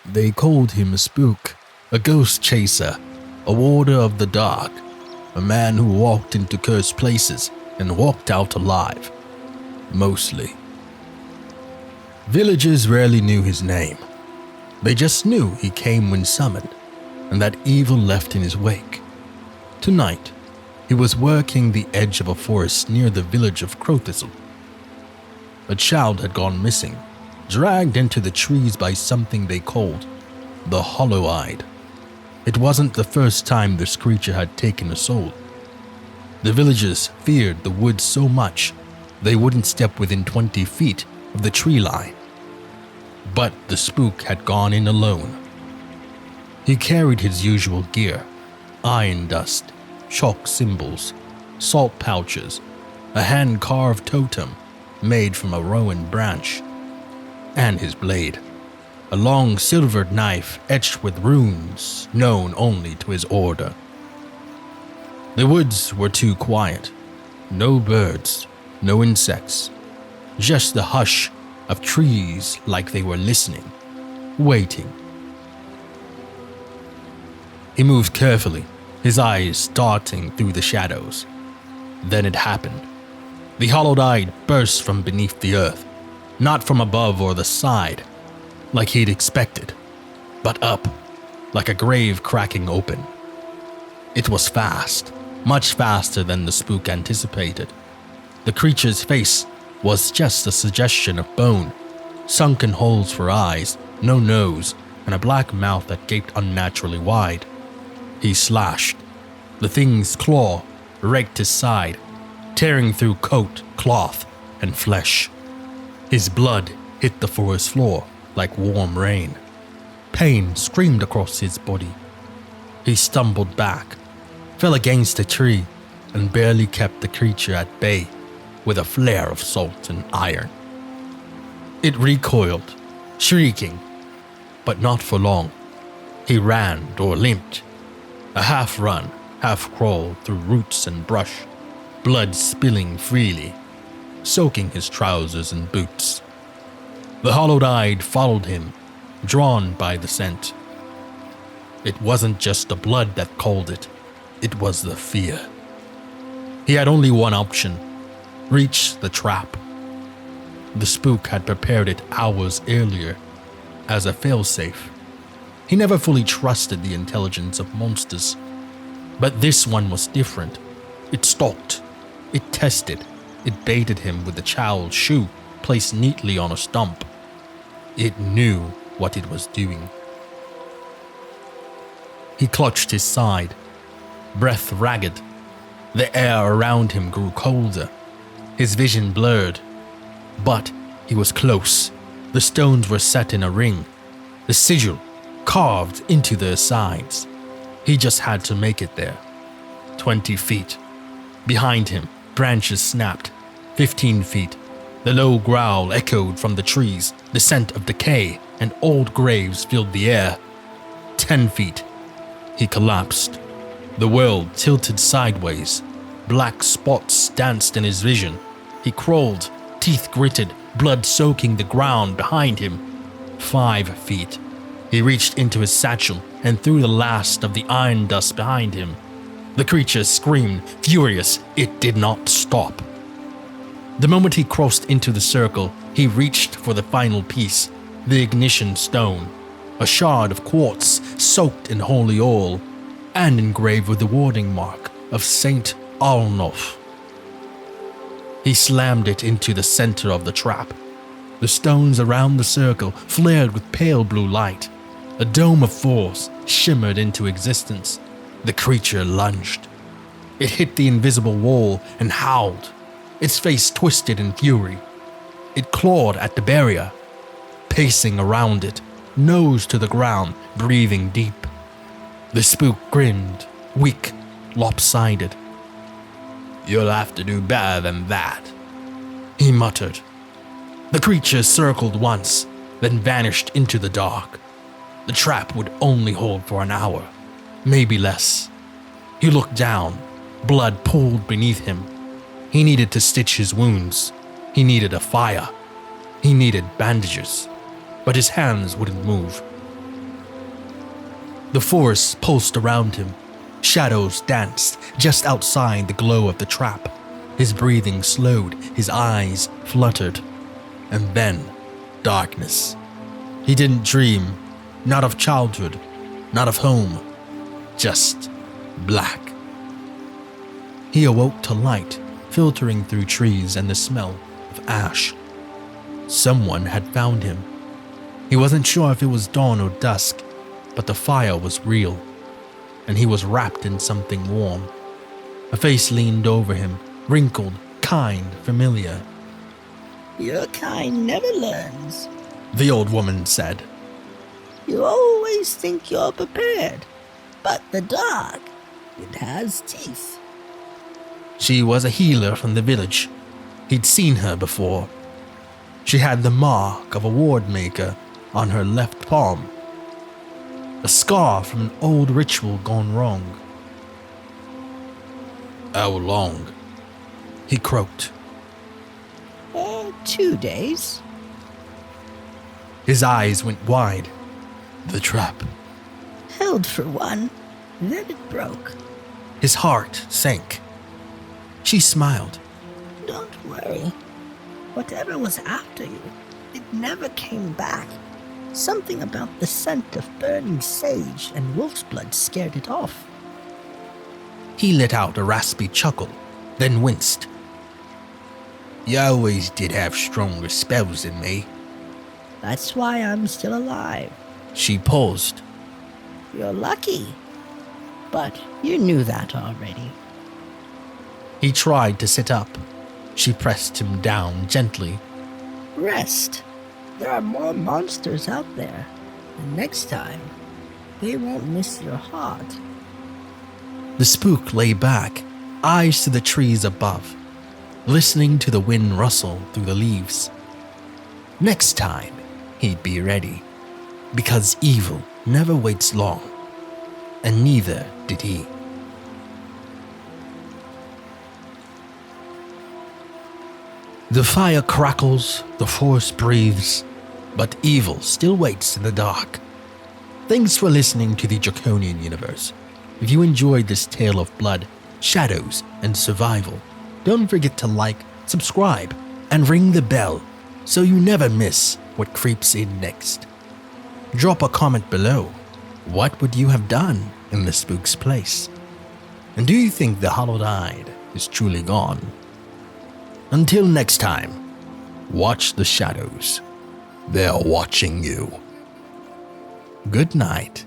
They called him a spook, a ghost chaser, a warder of the dark, a man who walked into cursed places and walked out alive. Mostly. Villagers rarely knew his name. They just knew he came when summoned, and that evil left in his wake. Tonight, he was working the edge of a forest near the village of Crowthistle. A child had gone missing, dragged into the trees by something they called the Hollow-Eyed. It wasn't the first time this creature had taken a soul. The villagers feared the woods so much they wouldn't step within 20 feet of the tree line. But the spook had gone in alone. He carried his usual gear: iron dust, chalk symbols, salt pouches, a hand-carved totem made from a rowan branch, and his blade, a long silvered knife etched with runes known only to his order. The woods were too quiet. No birds, no insects, just the hush of trees like they were listening, waiting. He moved carefully, his eyes darting through the shadows. Then it happened. The Hollow-Eyed burst from beneath the earth, not from above or the side, like he'd expected, but up, like a grave cracking open. It was fast, much faster than the spook anticipated. The creature's face was just a suggestion of bone, sunken holes for eyes, no nose, and a black mouth that gaped unnaturally wide. He slashed. The thing's claw raked his side, tearing through coat, cloth, and flesh. His blood hit the forest floor like warm rain. Pain screamed across his body. He stumbled back, fell against a tree, and barely kept the creature at bay with a flare of salt and iron. It recoiled, shrieking, but not for long. He ran or limped, a half-run, half-crawl through roots and brush, blood spilling freely, soaking his trousers and boots. The Hollow-Eyed followed him, drawn by the scent. It wasn't just the blood that called it, it was the fear. He had only one option: reach the trap. The spook had prepared it hours earlier as a failsafe. He never fully trusted the intelligence of monsters, but this one was different. It stalked, it tested, it baited him with the child's shoe placed neatly on a stump. It knew what it was doing. He clutched his side, breath ragged. The air around him grew colder, his vision blurred. But he was close. The stones were set in a ring, the sigil carved into their sides. He just had to make it there. 20 feet. Behind him, branches snapped. 15 feet. The low growl echoed from the trees. The scent of decay and old graves filled the air. 10 feet. He collapsed. The world tilted sideways. Black spots danced in his vision. He crawled, teeth gritted, blood soaking the ground behind him. 5 feet. He reached into his satchel and threw the last of the iron dust behind him. The creature screamed, furious. It did not stop. The moment he crossed into the circle, he reached for the final piece, the ignition stone, a shard of quartz soaked in holy oil and engraved with the warding mark of Saint Arnulf. He slammed it into the center of the trap. The stones around the circle flared with pale blue light. A dome of force shimmered into existence. The creature lunged. It hit the invisible wall and howled, its face twisted in fury. It clawed at the barrier, pacing around it, nose to the ground, breathing deep. The spook grinned, weak, lopsided. "You'll have to do better than that," he muttered. The creature circled once, then vanished into the dark. The trap would only hold for an hour, maybe less. He looked down, blood pooled beneath him. He needed to stitch his wounds. He needed a fire. He needed bandages, but his hands wouldn't move. The forest pulsed around him. Shadows danced just outside the glow of the trap. His breathing slowed, his eyes fluttered. And then, darkness. He didn't dream, not of childhood, not of home, just black. He awoke to light filtering through trees and the smell of ash. Someone had found him. He wasn't sure if it was dawn or dusk, but the fire was real, and he was wrapped in something warm. A face leaned over him, wrinkled, kind, familiar. "Your kind never learns," the old woman said. "You always think you're prepared, but the dark, it has teeth." She was a healer from the village. He'd seen her before. She had the mark of a ward maker on her left palm, a scar from an old ritual gone wrong. "How long?" he croaked. 2 days. His eyes went wide. The trap. Held for one, then it broke. His heart sank. She smiled. "Don't worry. Whatever was after you, it never came back. Something about the scent of burning sage and wolf's blood scared it off." He let out a raspy chuckle, then winced. "You always did have stronger spells than me." "That's why I'm still alive." She paused. "You're lucky. But you knew that already." He tried to sit up. She pressed him down gently. "Rest. There are more monsters out there. And next time, they won't miss your heart." The spook lay back, eyes to the trees above, listening to the wind rustle through the leaves. Next time, he'd be ready, because evil never waits long, and neither did he. The fire crackles, the forest breathes, but evil still waits in the dark. Thanks for listening to the Draconian universe. If you enjoyed this tale of blood, shadows, and survival, don't forget to like, subscribe, and ring the bell so you never miss what creeps in next. Drop a comment below. What would you have done in the spook's place? And do you think the hollowed-eyed is truly gone? Until next time, watch the shadows. They're watching you. Good night.